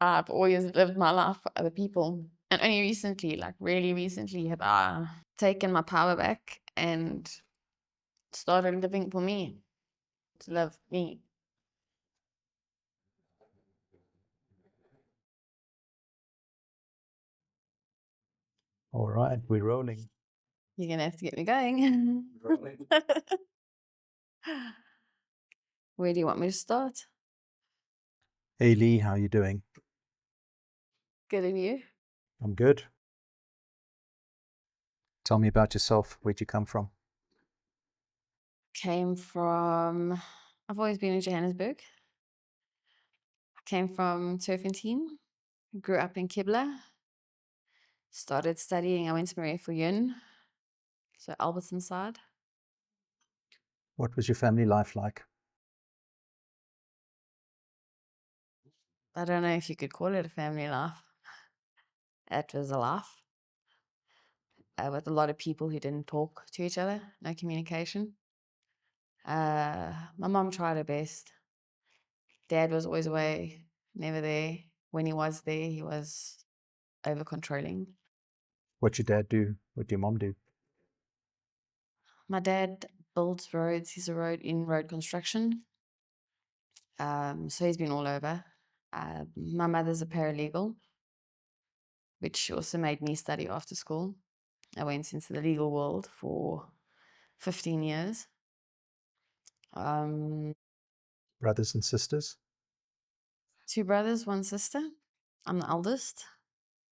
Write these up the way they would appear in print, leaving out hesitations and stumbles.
I've always lived my life for other people. And only recently, like really recently, have I taken my power back and started living for me, to love me. All right, we're rolling. You're going to have to get me going. Rolling. Where do you want me to start? Hey Lee, how you doing? Good of you. I'm good. Tell me about yourself. Where'd you come from? I've always been in Johannesburg. I came from Turfentine, grew up in Kibla, started studying. I went to Maria for Yun, so Alberton side. What was your family life like? I don't know if you could call it a family life. It was a life with a lot of people who didn't talk to each other, no communication. My mom tried her best. Dad was always away, never there. When he was there, he was over controlling. What'd your dad do? What'd your mom do? My dad builds roads. He's a road construction. So he's been all over. My mother's a paralegal, which also made me study after school. I went into the legal world for 15 years. Brothers and sisters? 2 brothers, 1 sister. I'm the eldest.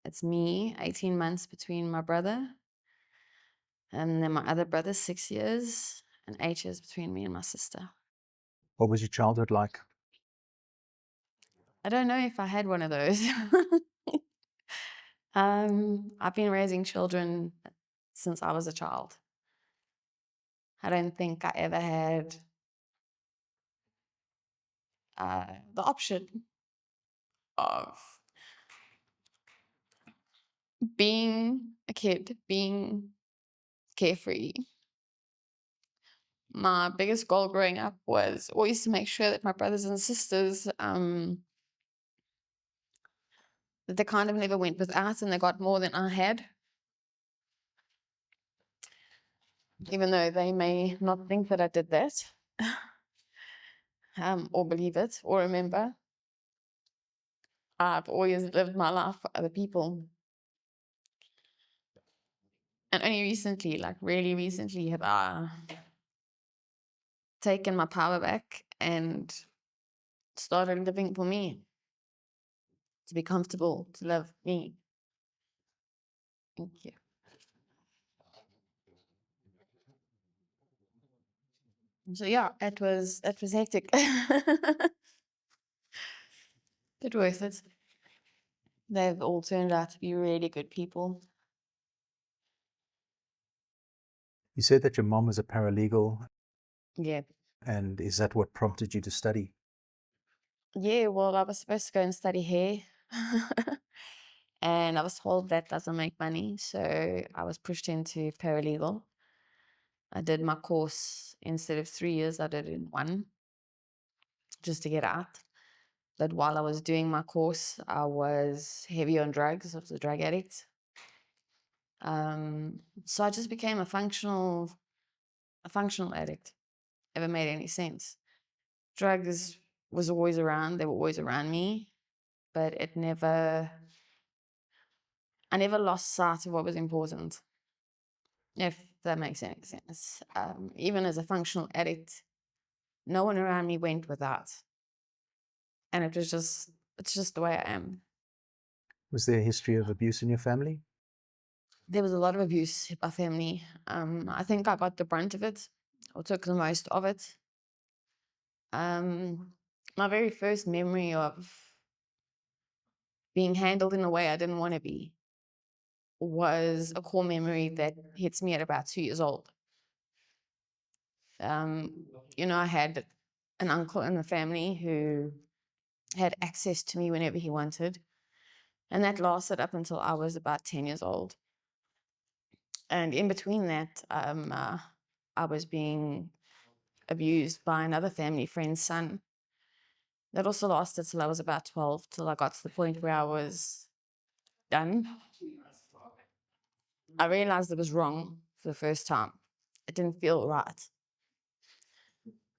It's me, 18 months between my brother. And then my other brother, 6 years and 8 years between me and my sister. What was your childhood like? I don't know if I had one of those. I've been raising children since I was a child. I don't think I ever had the option of being a kid, being carefree. My biggest goal growing up was always to make sure that my brothers and sisters, that they kind of never went without and they got more than I had. Even though they may not think that I did that, or believe it, or remember. I've always lived my life for other people. And only recently, like really recently, have I taken my power back and started living for me, to be comfortable, to love me. Thank you. So yeah, it was hectic. But worth it. They've all turned out to be really good people. You said that your mom was a paralegal, Yeah. and is that what prompted you to study? Yeah, well, I was supposed to go and study hair. And I was told that doesn't make money, so I was pushed into paralegal. I did my course instead of 3 years, I did it in 1, just to get out. But while I was doing my course, I was heavy on drugs. I was a drug addict. So I just became a functional addict, if it made any sense. Drugs was always around. They were always around me, but I never lost sight of what was important, if that makes any sense. Even as a functional addict, no one around me went without. And it's just the way I am. Was there a history of abuse in your family? There was a lot of abuse hit my family. I think I got the brunt of it, or took the most of it. My very first memory of being handled in a way I didn't want to be was a core memory that hits me at about 2 years old. I had an uncle in the family who had access to me whenever he wanted. And that lasted up until I was about 10 years old. And in between that, I was being abused by another family friend's son That also lasted till I was about 12, till I got to the point where I was done. I realized it was wrong for the first time. It didn't feel right.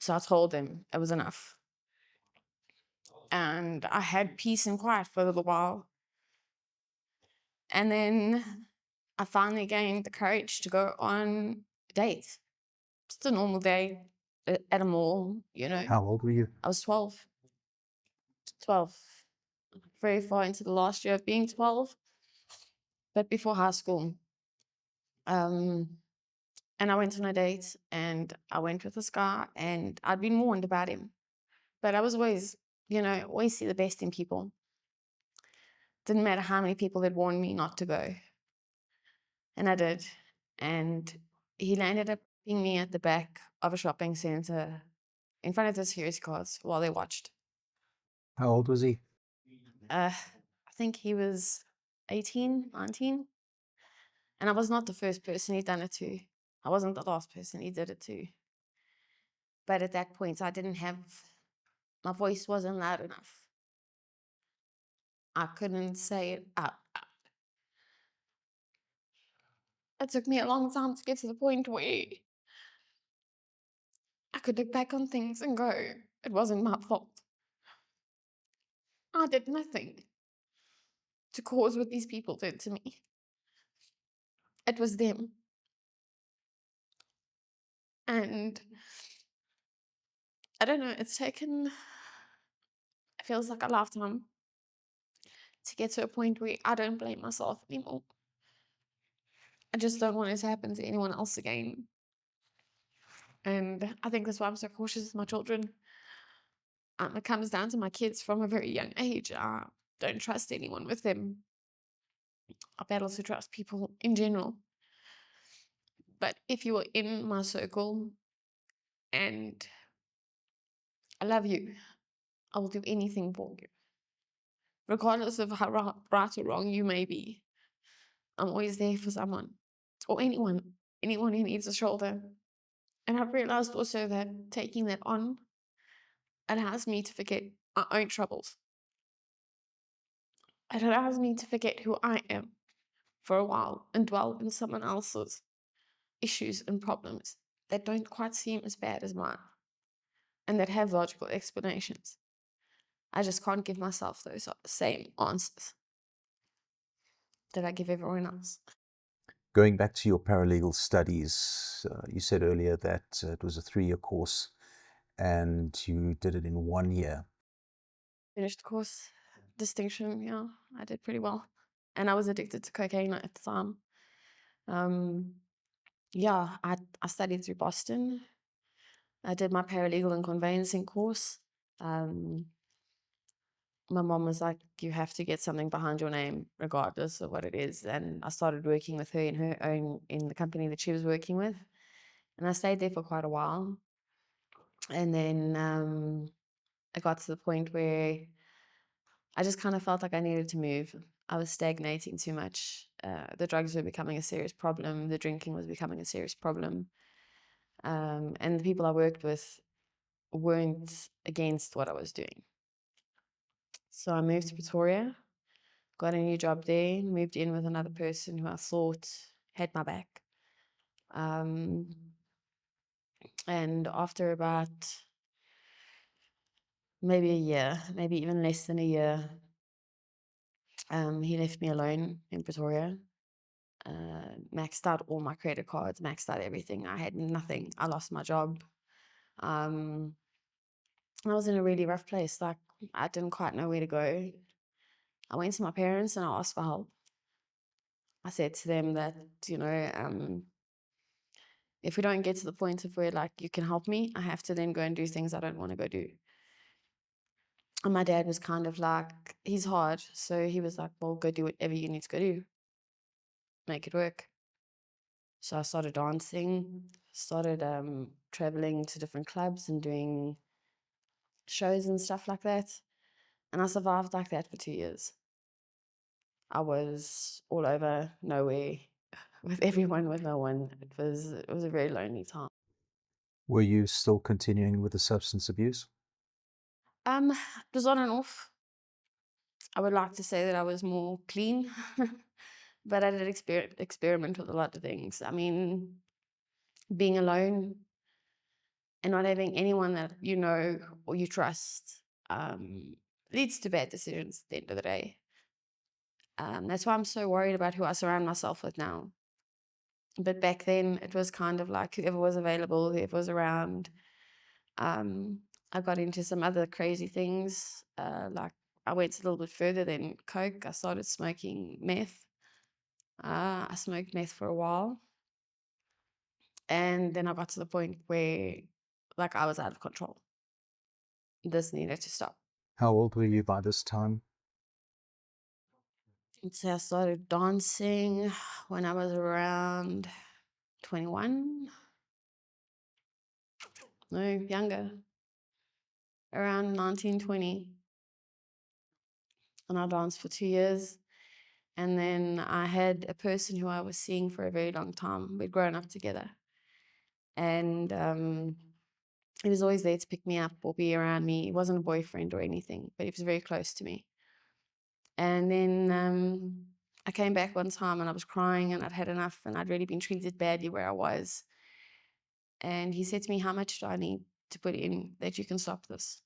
So I told him it was enough. And I had peace and quiet for a little while. And then I finally gained the courage to go on a date. Just a normal day at a mall, you know. How old were you? I was 12. 12. Very far into the last year of being 12, but before high school. And I went on a date, and I went with this guy, and I'd been warned about him. But I was always, always see the best in people. Didn't matter how many people had warned me not to go. And I did. And he landed up picking me at the back of a shopping center in front of the security guards while they watched. How old was he? I think he was 18, 19. And I was not the first person he'd done it to. I wasn't the last person he did it to. But at that point, my voice wasn't loud enough. I couldn't say it out. It took me a long time to get to the point where I could look back on things and go, it wasn't my fault. I did nothing to cause what these people did to me. It was them. And I don't know, it feels like a lifetime to get to a point where I don't blame myself anymore. I just don't want it to happen to anyone else again. And I think that's why I'm so cautious with my children. It comes down to my kids from a very young age. I don't trust anyone with them. I battle to trust people in general. But if you are in my circle and I love you, I will do anything for you. Regardless of how right or wrong you may be, I'm always there for someone or anyone who needs a shoulder. And I've realized also that taking that on allows me to forget my own troubles. It allows me to forget who I am for a while and dwell in someone else's issues and problems that don't quite seem as bad as mine and that have logical explanations. I just can't give myself those same answers that I give everyone else. Going back to your paralegal studies, you said earlier that it was a 3-year course and you did it in 1 year. Finished the course, distinction, yeah, I did pretty well. And I was addicted to cocaine at the time. Yeah, I studied through Boston. I did my paralegal and conveyancing course. My mom was like, you have to get something behind your name, regardless of what it is. And I started working with her in the company that she was working with. And I stayed there for quite a while. And then I got to the point where I just kind of felt like I needed to move. I was stagnating too much. The drugs were becoming a serious problem. The drinking was becoming a serious problem. And the people I worked with weren't against what I was doing. So I moved to Pretoria, got a new job there, moved in with another person who I thought had my back. And after about maybe a year, maybe even less than a year, he left me alone in Pretoria. Maxed out all my credit cards, maxed out everything. I had nothing. I lost my job. I was in a really rough place. Like, I didn't quite know where to go. I went to my parents and I asked for help. I said to them that, if we don't get to the point of where, like, you can help me, I have to then go and do things I don't want to go do. And my dad was kind of like, he's hard. So he was like, well, go do whatever you need to go do. Make it work. So I started dancing, started traveling to different clubs and doing shows and stuff like that. And I survived like that for 2 years. I was all over, nowhere, with everyone, with no one. It was a very lonely time. Were you still continuing with the substance abuse? It was on and off. I would like to say that I was more clean, but I did experiment with a lot of things. I mean, being alone and not having anyone that you know or you trust leads to bad decisions at the end of the day. That's why I'm so worried about who I surround myself with now. But back then, it was kind of like whoever was available, whoever was around. I got into some other crazy things. Like I went a little bit further than coke. I started smoking meth. I smoked meth for a while, and then I got to the point where, like, I was out of control. This needed to stop. How old were you by this time? I'd say I started dancing when I was around 21. No, younger, around 19, 20. And I danced for 2 years. And then I had a person who I was seeing for a very long time. We'd grown up together. And he was always there to pick me up or be around me. He wasn't a boyfriend or anything, but he was very close to me. And then I came back one time and I was crying and I'd had enough and I'd really been treated badly where I was. And he said to me, "How much do I need to put in that you can stop this?"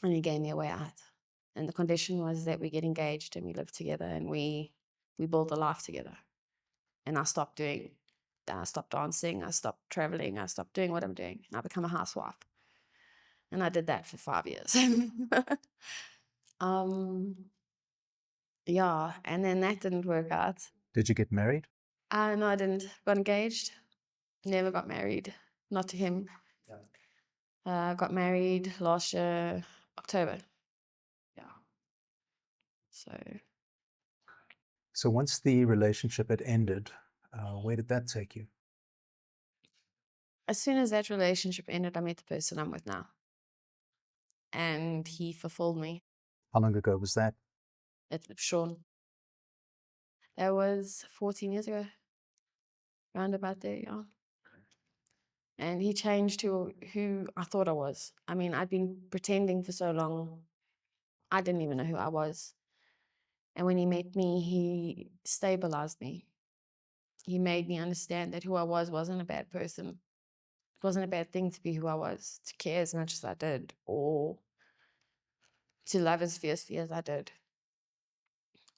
And he gave me a way out. And the condition was that we get engaged and we live together and we build a life together. And I stopped dancing, I stopped traveling, I stopped doing what I'm doing. And I become a housewife. And I did that for 5 years. um, yeah, and then that didn't work out. Did you get married? No, I didn't. Got engaged, never got married. Not to him. Got married last year, October. Yeah. So once the relationship had ended, where did that take you? As soon as that relationship ended, I met the person I'm with now. And he fulfilled me. How long ago was that? It's Sean. That was 14 years ago. Round about there, yeah. And he changed to who I thought I was. I mean, I'd been pretending for so long, I didn't even know who I was. And when he met me, he stabilized me. He made me understand that who I was wasn't a bad person. It wasn't a bad thing to be who I was, to care as much as I did, or to love as fiercely as I did.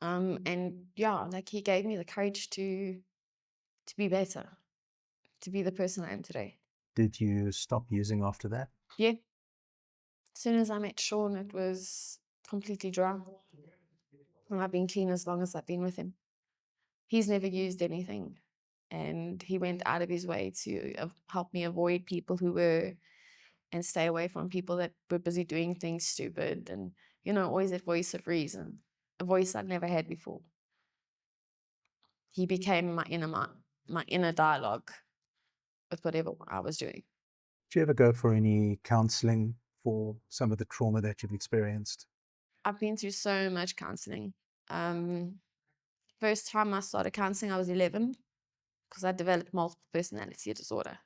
And yeah, like he gave me the courage to be better, to be the person I am today. Did you stop using after that? Yeah. As soon as I met Sean, it was completely dry. And I've been clean as long as I've been with him. He's never used anything. And he went out of his way to help me avoid people who were, and stay away from people that were busy doing things stupid. And, always that voice of reason, a voice I'd never had before. He became my inner dialogue with whatever I was doing. Did you ever go for any counseling for some of the trauma that you've experienced? I've been through so much counseling. First time I started counseling, I was 11 because I developed multiple personality disorder.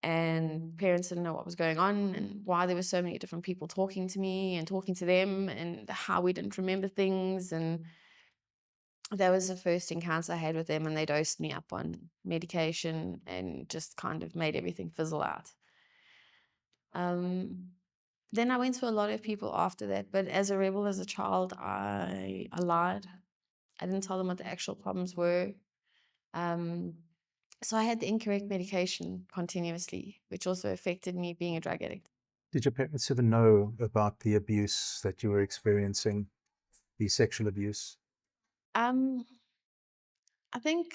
And parents didn't know what was going on and why there were so many different people talking to me and talking to them and how we didn't remember things. And that was the first encounter I had with them, and they dosed me up on medication and just kind of made everything fizzle out. Then I went to a lot of people after that, but as a rebel, as a child, I lied. I didn't tell them what the actual problems were. So I had the incorrect medication continuously, which also affected me being a drug addict. Did your parents ever know about the abuse that you were experiencing, the sexual abuse? I think,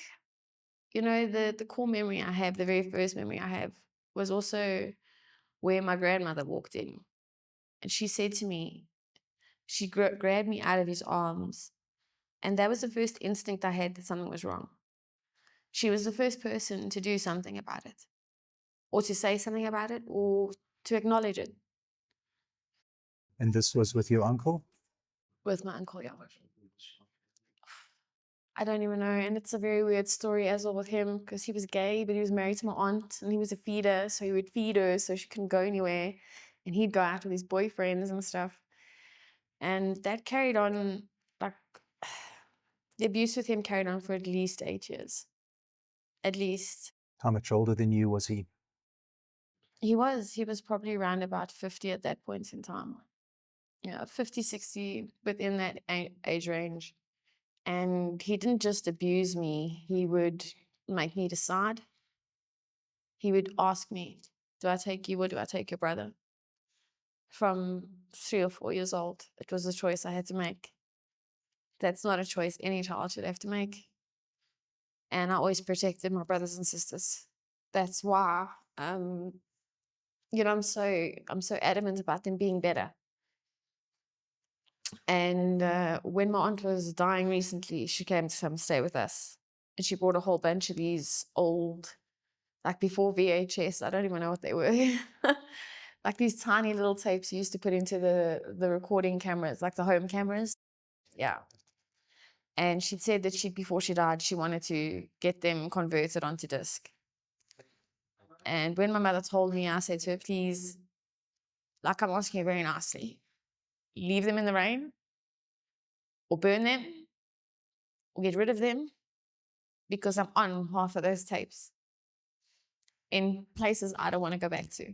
the core memory I have, the very first memory I have, was also where my grandmother walked in. And she said to me, she grabbed me out of his arms. And that was the first instinct I had that something was wrong. She was the first person to do something about it, or to say something about it, or to acknowledge it. And this was with your uncle? With my uncle, yeah. I don't even know. And it's a very weird story as well with him, because he was gay, but he was married to my aunt and he was a feeder. So he would feed her so she couldn't go anywhere. and he'd go out with his boyfriends and stuff. And that carried on, like, the abuse with him carried on for at least 8 years. At least. How much older than you was he? He was probably around about 50 at that point in time. 50, 60, within that age range. And he didn't just abuse me, he would make me decide. He would ask me, do I take you or do I take your brother? From 3 or 4 years old, it was a choice I had to make. That's not a choice any child should have to make. And I always protected my brothers and sisters. That's why, I'm so adamant about them being better. And when my aunt was dying recently, she came to come stay with us. And she brought a whole bunch of these old, like before VHS, I don't even know what they were. Like these tiny little tapes you used to put into the recording cameras, like the home cameras. Yeah. And she said that before she died, she wanted to get them converted onto disc. And when my mother told me, I said to her, please, like I'm asking you very nicely, leave them in the rain or burn them or get rid of them, because I'm on half of those tapes in places I don't want to go back to.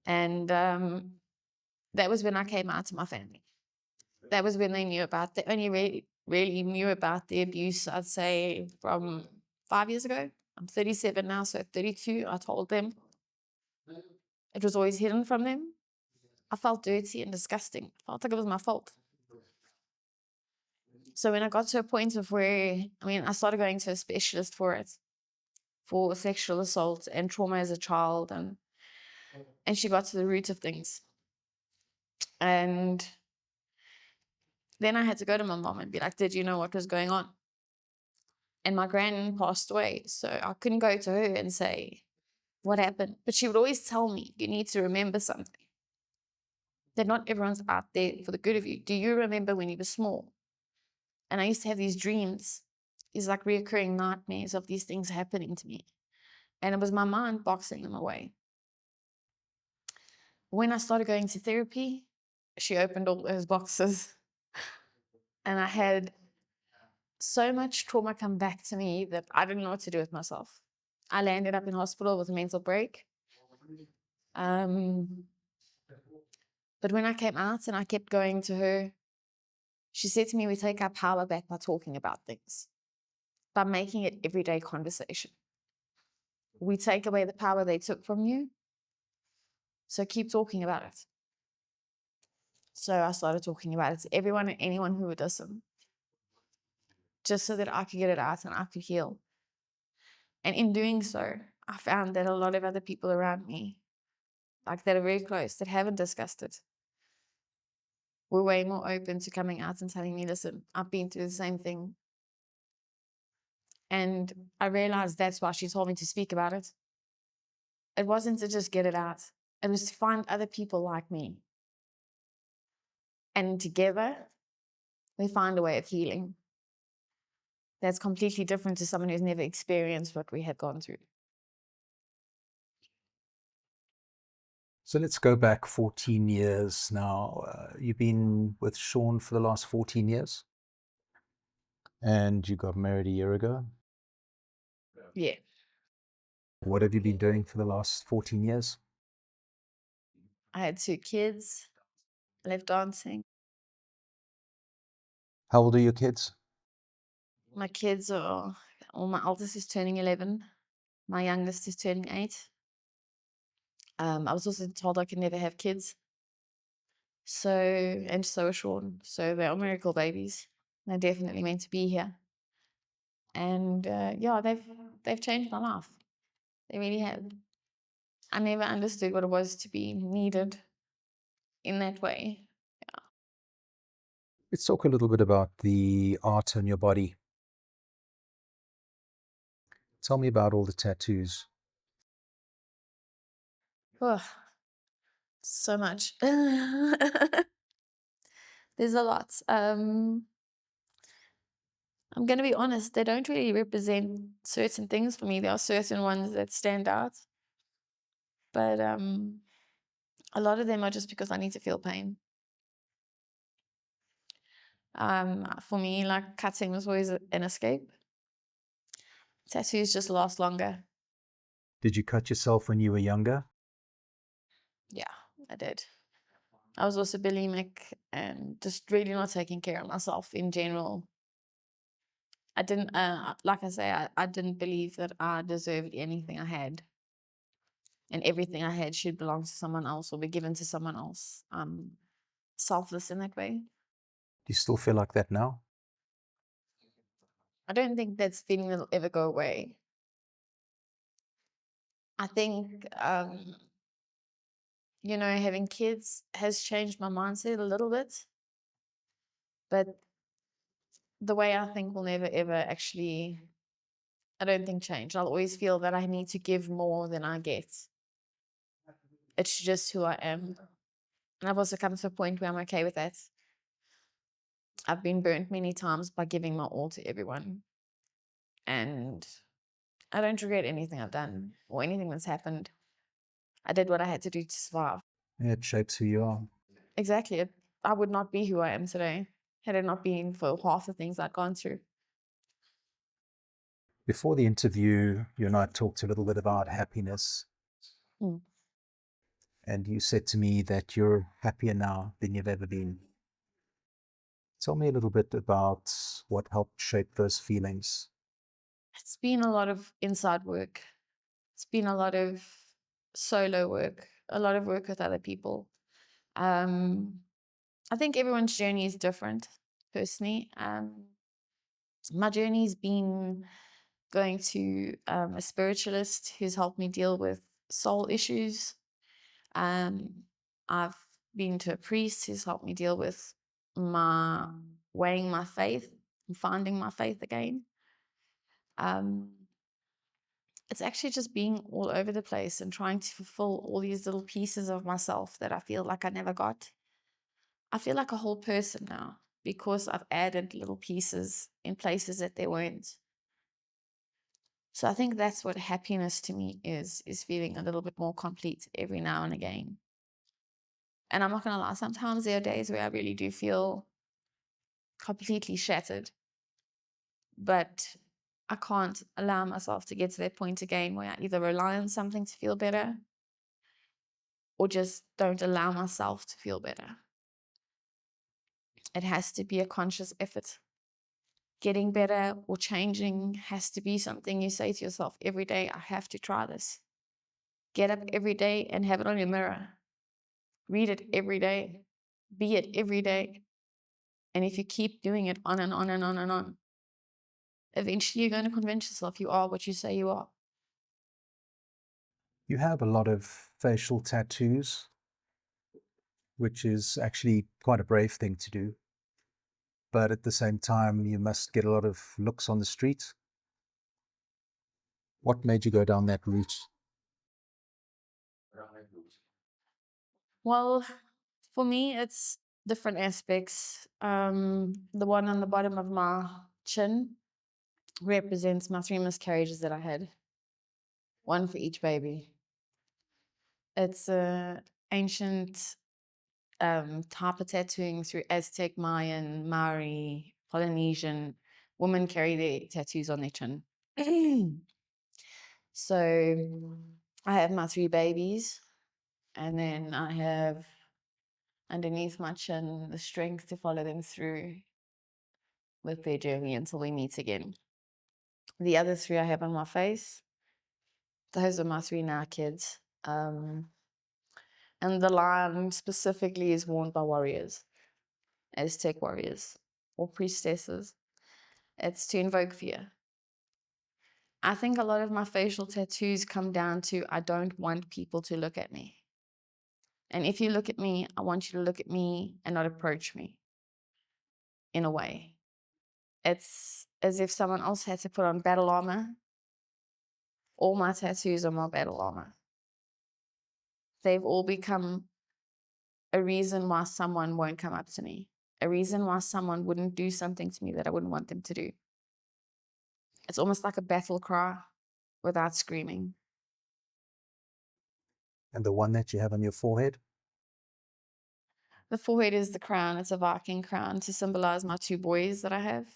And that was when I came out to my family. That was when they knew about, they only really knew about the abuse, I'd say, from 5 years ago. I'm 37 now, so at 32, I told them. It was always hidden from them. I felt dirty and disgusting. I felt like it was my fault. So when I got to a point of where, I started going to a specialist for it, for sexual assault and trauma as a child, and she got to the root of things. And then I had to go to my mom and be like, did you know what was going on? And my gran passed away, so I couldn't go to her and say, what happened? But she would always tell me, you need to remember something. That not everyone's out there for the good of you. Do you remember when you were small? And I used to have these dreams, these like reoccurring nightmares of these things happening to me. And it was my mind boxing them away. When I started going to therapy, she opened all those boxes. And I had so much trauma come back to me that I didn't know what to do with myself. I landed up in hospital with a mental break. But when I came out and I kept going to her, she said to me, we take our power back by talking about things, by making it everyday conversation. We take away the power they took from you, so keep talking about it. So I started talking about it to everyone and anyone who would listen, just so that I could get it out and I could heal. And in doing so, I found that a lot of other people around me, like that are very close, that haven't discussed it, were way more open to coming out and telling me, listen, I've been through the same thing. And I realized that's why she told me to speak about it. It wasn't to just get it out. It was to find other people like me. And together, we find a way of healing that's completely different to someone who's never experienced what we had gone through. So let's go back 14 years now. You've been with Sean for the last 14 years? And you got married a year ago? Yeah. What have you been doing for the last 14 years? I had 2 kids. I left dancing. How old are your kids? My kids are, my oldest is turning 11. My youngest is turning 8. I was also told I could never have kids. And so is Sean. So they are miracle babies. They're definitely meant to be here. And yeah, they've changed my life. They really have. I never understood what it was to be needed in that way. Let's talk a little bit about the art on your body. Tell me about all the tattoos. Oh, so much. There's a lot. I'm going to be honest, they don't really represent certain things for me. There are certain ones that stand out. But a lot of them are just because I need to feel pain. For me, like cutting was always an escape. Tattoos just last longer. Did you cut yourself when you were younger? Yeah, I did. I was also bulimic and just really not taking care of myself in general. I didn't, like I say, I didn't believe that I deserved anything I had, and everything I had should belong to someone else or be given to someone else. Selfless in that way. Do you still feel like that now? I don't think that's feeling will ever go away. I think, having kids has changed my mindset a little bit, but the way I think will never ever actually, I don't think, change. I'll always feel that I need to give more than I get. It's just who I am. And I've also come to a point where I'm okay with that. I've been burnt many times by giving my all to everyone. And I don't regret anything I've done or anything that's happened. I did what I had to do to survive. Yeah, it shapes who you are. Exactly. I would not be who I am today had it not been for half the things I'd gone through. Before the interview, you and I talked a little bit about happiness. Mm. And you said to me that you're happier now than you've ever been. Tell me a little bit about what helped shape those feelings. It's been a lot of inside work. It's been a lot of solo work, a lot of work with other people. I think everyone's journey is different, personally. My journey's been going to a spiritualist who's helped me deal with soul issues. I've been to a priest who's helped me deal with my weighing my faith and finding my faith again. Um, it's actually just being all over the place and trying to fulfill all these little pieces of myself that I feel like I never got. I feel like a whole person now because I've added little pieces in places that there weren't. So I think that's what happiness to me is feeling a little bit more complete every now and again. And I'm not going to lie, sometimes there are days where I really do feel completely shattered. But I can't allow myself to get to that point again where I either rely on something to feel better or just don't allow myself to feel better. It has to be a conscious effort. Getting better or changing has to be something you say to yourself every day. I have to try this. Get up every day and have it on your mirror. Read it every day. Be it every day. And if you keep doing it on and on and on and on, eventually you're going to convince yourself you are what you say you are. You have a lot of facial tattoos, which is actually quite a brave thing to do. But at the same time, you must get a lot of looks on the street. What made you go down that route? Well, for me, it's different aspects. The one on the bottom of my chin represents my 3 miscarriages that I had, one for each baby. It's a ancient type of tattooing through Aztec, Mayan, Maori, Polynesian. Women carry their tattoos on their chin. So I have my 3 babies, and then I have underneath my chin the strength to follow them through with their journey until we meet again. The other 3 I have on my face, those are my 3 now kids. And the line specifically is worn by warriors, Aztec warriors or priestesses. It's to invoke fear. I think a lot of my facial tattoos come down to I don't want people to look at me. And if you look at me, I want you to look at me and not approach me in a way. It's as if someone else had to put on battle armor. All my tattoos are my battle armor. They've all become a reason why someone won't come up to me, a reason why someone wouldn't do something to me that I wouldn't want them to do. It's almost like a battle cry without screaming. And the one that you have on your forehead? The forehead is the crown. It's a Viking crown to symbolize my 2 boys that I have.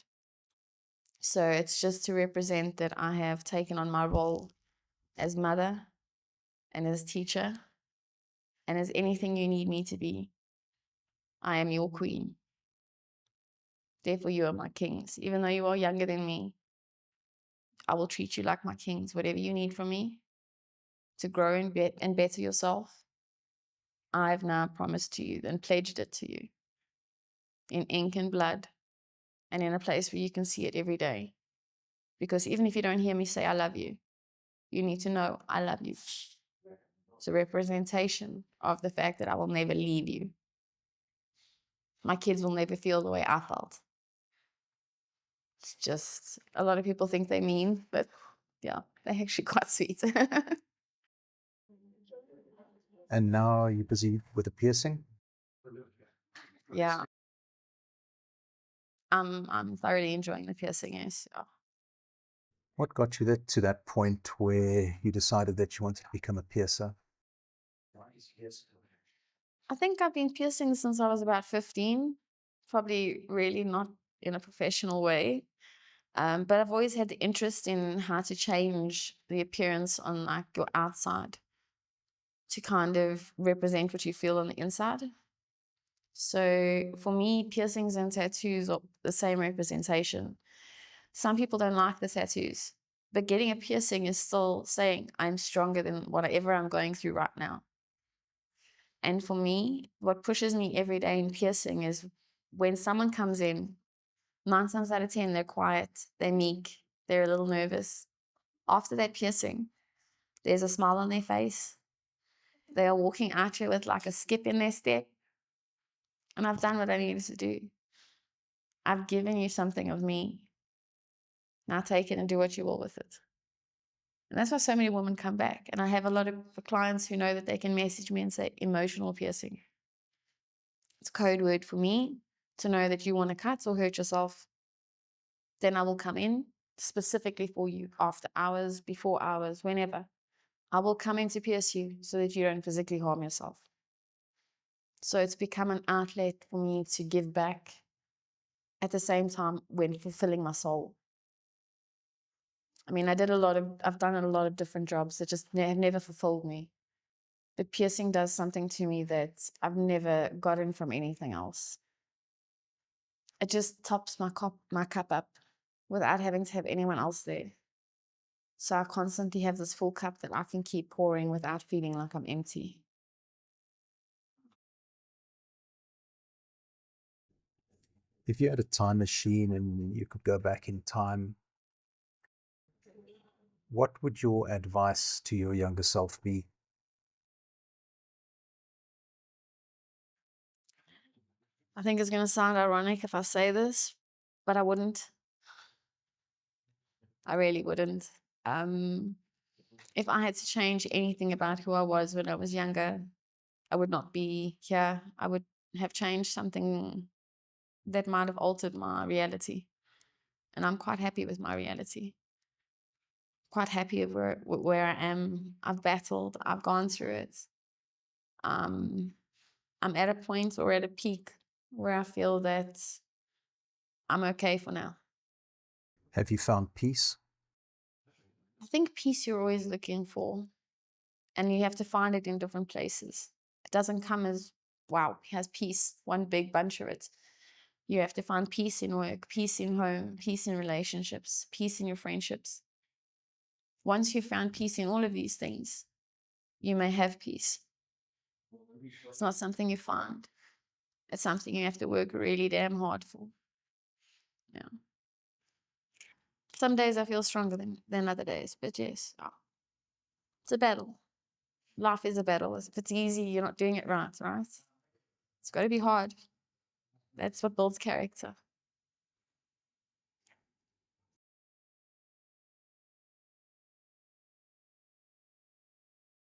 So it's just to represent that I have taken on my role as mother and as teacher and as anything you need me to be. I am your queen. Therefore, you are my kings. Even though you are younger than me, I will treat you like my kings. Whatever you need from me to grow and better yourself, I've now promised to you and pledged it to you in ink and blood and in a place where you can see it every day. Because even if you don't hear me say I love you, you need to know I love you. It's a representation of the fact that I will never leave you. My kids will never feel the way I felt. It's just, a lot of people think they're mean, but yeah, they're actually quite sweet. And now you're busy with a piercing? Yeah. I'm thoroughly enjoying the piercing, yes. Yeah. What got you to that point where you decided that you wanted to become a piercer? I think I've been piercing since I was about 15, probably really not in a professional way. But I've always had the interest in how to change the appearance on like your outside to kind of represent what you feel on the inside. So for me, piercings and tattoos are the same representation. Some people don't like the tattoos, but getting a piercing is still saying I'm stronger than whatever I'm going through right now. And for me, what pushes me every day in piercing is when someone comes in, 9 times out of 10, they're quiet, they're meek, they're a little nervous. After that piercing, there's a smile on their face. They are walking out here with like a skip in their step. And I've done what I needed to do. I've given you something of me. Now take it and do what you will with it. And that's why so many women come back. And I have a lot of clients who know that they can message me and say emotional piercing. It's a code word for me to know that you want to cut or hurt yourself. Then I will come in specifically for you after hours, before hours, whenever. I will come in to pierce you so that you don't physically harm yourself. So it's become an outlet for me to give back at the same time when fulfilling my soul. I mean, I've done a lot of different jobs that just have never fulfilled me. But piercing does something to me that I've never gotten from anything else. It just tops my cup up without having to have anyone else there. So I constantly have this full cup that I can keep pouring without feeling like I'm empty. If you had a time machine and you could go back in time, what would your advice to your younger self be? I think it's going to sound ironic if I say this, but I wouldn't. I really wouldn't. If I had to change anything about who I was when I was younger, I would not be here. I would have changed something that might have altered my reality. And I'm quite happy with my reality. Quite happy with where I am. I've battled. I've gone through it. I'm at a point or at a peak where I feel that I'm okay for now. Have you found peace? I think peace you're always looking for, and you have to find it in different places. It doesn't come as, wow, he has peace, one big bunch of it. You have to find peace in work, peace in home, peace in relationships, peace in your friendships. Once you've found peace in all of these things, you may have peace. It's not something you find. It's something you have to work really damn hard for. Yeah. Some days I feel stronger than other days, but yes, it's a battle. Life is a battle. If it's easy, you're not doing it right, right? It's got to be hard. That's what builds character.